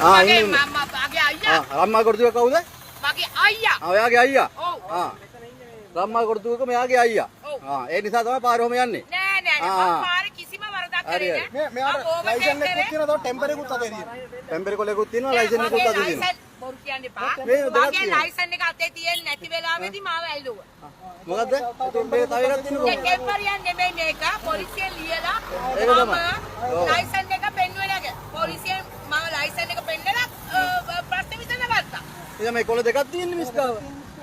මගේ අයියා. රම්මා කොටුව කවුද? මගේ අයියා. ඔයාගේ අයියා. ඔව්. රම්මා කොටුවක මෙයාගේ අයියා. ඒ නිසා තමයි පාර ඔහම යන්නේ. නෑ පාරේ කිසිම වරදක් කරේ නෑ. මෙයාට ලයිසන් එකකුත් තියෙනවා ටෙම්පර් එකකුත් අතේ තියෙනවා. ටෙම්පර් කොලෙකුත් තියෙනවා ලයිසන් එකකුත් අතේ තියෙනවා. බොරු කියන්න එපා. මගේ ලයිසන් එක අතේ තියෙන්නේ නැති වෙලාවෙදී මාව ඇල්ලුවා. මොකද්ද? මේ තව එකක් තියෙනවා. ටෙම්පරියන් නෙමෙයි මේක. පොලිසියෙන් ලියලා ඒක තමයි. ලයිසන් එක පෙන්නුවේ නැග. පොලිසියෙන් මම ලයිසන් එක පෙන්නලා ප්‍රශ්න විසඳගත්තා. ඉතින් මේ කොළ දෙකක් තියෙන්නේ මිස්කාව.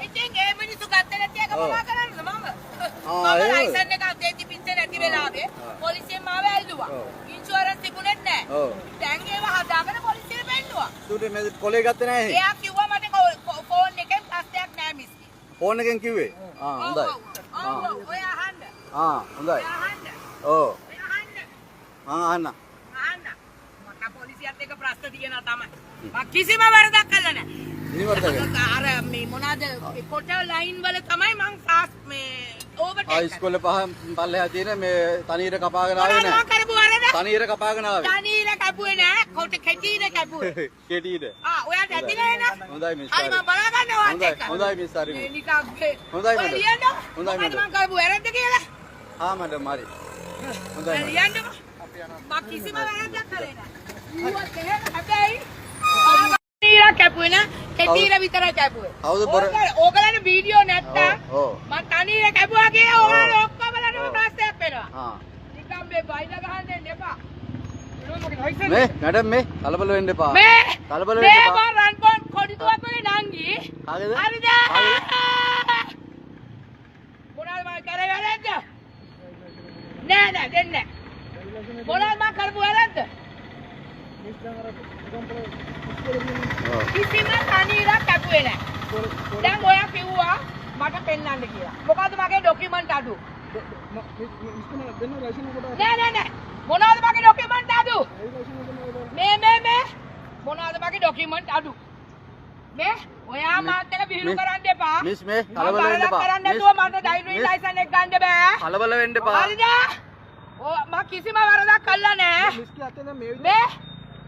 ඉතින් ඒ මිනිස්සු ගත්තේ නැති එක මොනවා කරන්නද මම? මම ලයිසන් එක අතේ තිබිච්ච නැති වෙලාවේ පොලිසියෙන් මාව ඇල්ලුවා. ඉන්ෂුරන්ස් තිබුණෙත් නැහැ. දැන් ඒව හදාගෙන පොලිසියට පෙන්නුවා. උඩේ මේ කොලේ ගත්තේ නැහැ. එයා කිව්වා මට ෆෝන් එකෙන් ප්‍රශ්නයක් නැහැ මිස්. ෆෝන් එකෙන් කිව්වේ? හොඳයි. ඔය අහන්න. හොඳයි. අහන්න. ඔව්. ඔය අහන්න. අහන්න. අහන්න. මට පොලිසියත් එක්ක ප්‍රශ්න තියෙනවා තමයි. මම කිසිම වරදක් කළා නැහැ. ඉනිවර්තක. අර මේ මොනවාද කොට ලයින් වල තමයි මං ෆාස්ට් මේ ඕවර්ටේක් ඉස්කෝලේ පල්ලෙහා තියෙන මේ තනීර කපාගෙන ආවේ නෑ. මොනවා කරපු වරද? තනීර කපාගෙන ආවේ. තනීර කැපුවේ නෑ. කොට කෙටීර කැපුවේ. කෙටීර. ඔයාට ඇතිනේ නේද? හොඳයි මිස්. හරි මම බලා ගන්නවා වාත් එක්ක. හොඳයි මිස් හරි. මේ නිකන් හොඳයි මඩම්. හොඳයි මඩම්. මම කරපු වැරද්ද කියලා. මඩම් හරි. හොඳයි. ලියන්න මම කිසිම වැරද්දක් කරේ නෑ. ඌවත් එහෙම හැබැයි තනීර කැපුවේ නෑ. කෙටීර විතරයි කැපුවේ. ඕගලන්ට වීඩියෝ නැත්තම් මම තනීර කැපුවා කියලා ඕගලන්ට ඔක්කොමලටම ප්‍රශ්නයක් වෙනවා. නිකන් මේ බයිලා ගහන්න දෙන්න එපා. මේ මැඩම් මේ කලබල වෙන්න එපා. කලබල වෙන්න එපා. මේ රන් බොන් කොඩිතුවක් වගේ නංගි. හරිද? හරිද? මොනවද මම කරේ වැරද්ද? නෑ දෙන්නේ නෑ. මොනවද මම කරපු වැරද්ද? කිසිම තනීරක් කැපුවේ නෑ. දැන් ඔයා කිව්වා මට පෙන්නන්න කියලා. මොකද්ද මගේ ડોකියුමන්ට් අඩු? නෑ. මොනවද මගේ ડોකියුමන්ට් අඩු? මේ මොනවද මගේ ડોකියුමන්ට් අඩු? මේ ඔයා මාත් එක විහිළු කරන්න එපා. මිස් මේ කලබල වෙන්න එපා. කරන්න නැතුව මට ඩ්‍රයිවිං ලයිසන් එක ගන්න බෑ. කලබල වෙන්න එපා. හරිද? මම කිසිම වරදක් කළා නෑ.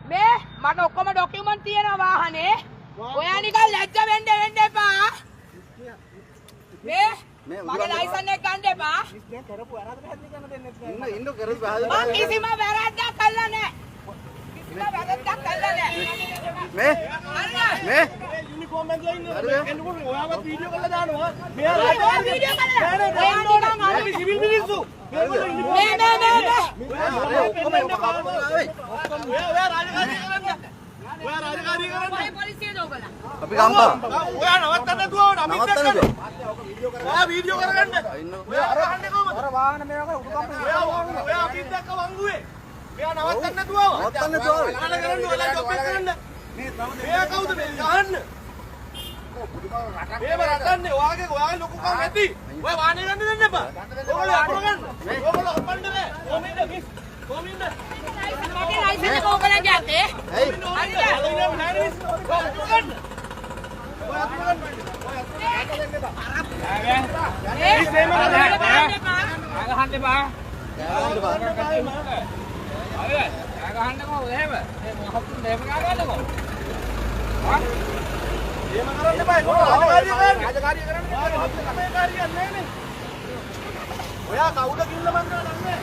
මේ මට ඔක්කොම ડોකියුමන්ට් තියෙනවා වාහනේ. ඔයා නිකන් ලැජ්ජ වෙන්න එපා. මේ මගේ ලයිසන් එක ගන්න එපා. දැන් කරපු වැරද්ද පැහැදිලි කරන්න දෙන්නේ නැහැ. ඉන්න කරපු මම කිසිම වැරද්දක් කළා නෑ. කිසිම වැරද්දක් කළා නෑ. මේ යුනිෆෝම් එකේ ඉන්නේ. එන්නකොට ඔයාවත් වීඩියෝ කරලා දානවා. මෙයා වීඩියෝ කරලා. ඔයා නිකන් අපි සිවිල් මිනිස්සු. මේ ඔක්කොම කපාගෙන ඔයා රාජකාරී කරන්නේ. ඔයා රාජකාරී කරන්නේ. පොලිසිය දෝගලා. අපි ගම්පා. ඔයා නවත්තන්න නැතුව අමිත් එක්ක. ඔයා වීඩියෝ කරගන්න. ඔයා අර අහන්නේ කොහමද? අර වාහන මේක උඩකම්. ඔයා අමිත් එක්ක වංගුවේ. මෙයා නවත්තන්න නැතුව ආවා. නවත්තන්න නැතුව ආවා. ආන කරන්න ඔයාලා ජොබ් එක කරන්න. මෙයා කවුද මේ ගහන්න? මේව රටන්නේ ඔයාගේ ලොකුකම් ඇති. ඔය වාහනේ ගන්න දෙන්න එපා. ඔයගොල්ලෝ අපර ගන්න. ඔයගොල්ලෝ අපන්න බෑ. කොමින්ද මිස්. කොමින්ද. මගේ ලයිසන් එක ඕගලන්ගේ අතේ. ඇයි? ඔයා කවුද කිල්ල මන්ද නන්නේ?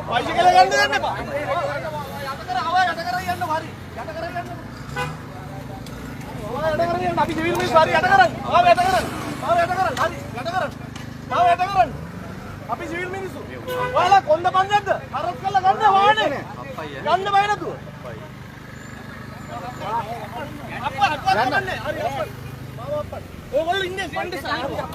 බයිසිකල ගන්න දෙන්න එපා. යට කර යන්න හරි. යට කර යන්න. යට කර යන්න අපි සිවිල් මිනිස්සු හරි යට කරන්න. යට කරන්න. හරි යට කරන්න. යට කරන්න. අපි සිවිල් මිනිස්සු. ඔයාලා කොන්ද පන්දක්ද? හරස් කරලා ගන්න වාහනේ. ගන්න බය නැතුව. අප්පා ගන්න. හරි අප්පා. ඕගොල්ලෝ ඉන්නේ සෙන්ඩ් සාරා.